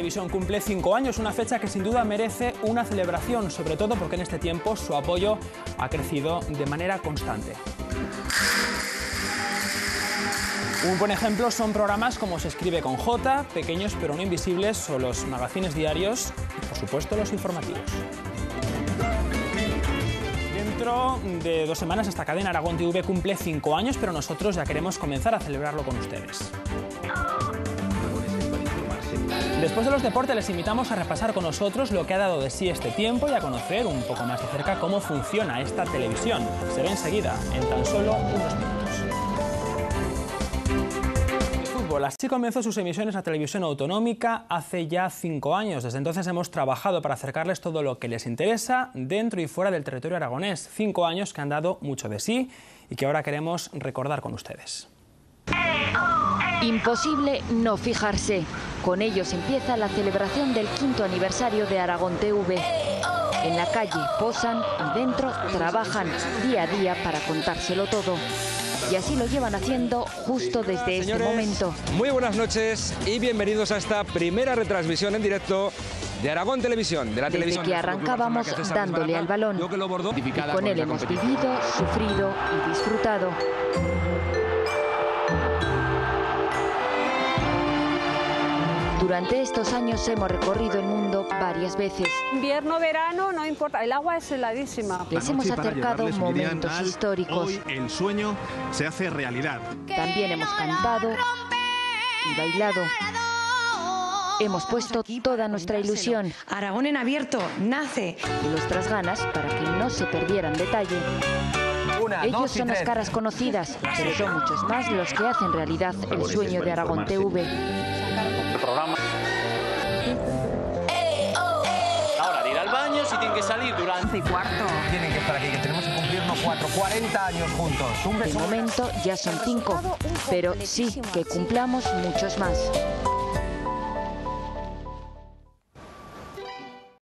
Televisión cumple 5 años, una fecha que sin duda merece una celebración, sobre todo porque en este tiempo su apoyo ha crecido de manera constante. Un buen ejemplo son programas como Se escribe con J, Pequeños pero no invisibles, o los magazines diarios y, por supuesto, los informativos. Dentro de 2 semanas esta cadena Aragón TV cumple 5 años, pero nosotros ya queremos comenzar a celebrarlo con ustedes. Después de los deportes les invitamos a repasar con nosotros lo que ha dado de sí este tiempo y a conocer un poco más de cerca cómo funciona esta televisión. Se ve enseguida, en tan solo unos minutos. Así comenzó sus emisiones a televisión autonómica hace ya 5 años. Desde entonces hemos trabajado para acercarles todo lo que les interesa dentro y fuera del territorio aragonés. 5 años que han dado mucho de sí y que ahora queremos recordar con ustedes. Imposible no fijarse. Con ellos empieza la celebración del 5º aniversario de Aragón TV. En la calle posan y dentro trabajan día a día para contárselo todo. Y así lo llevan haciendo justo desde este momento. Muy buenas noches y bienvenidos a esta primera retransmisión en directo de Aragón Televisión, de la televisión. Desde que arrancábamos dándole al balón. Y con él hemos vivido, sufrido y disfrutado. Durante estos años hemos recorrido el mundo varias veces. Invierno, verano, no importa, el agua es heladísima. Les hemos acercado momentos históricos. Hoy el sueño se hace realidad. También hemos cantado y bailado. Hemos puesto toda nuestra ilusión. Aragón en abierto, nace. Y nuestras ganas para que no se perdieran detalle. Ellos son las caras conocidas, pero son muchos más los que hacen realidad el sueño de Aragón TV. Programa. Ahora de ir al baño, si tienen que salir durante 11:15. Tienen que estar aquí, que tenemos que cumplirnos 40 años juntos. De momento ya son 5, pero sí que cumplamos muchos más.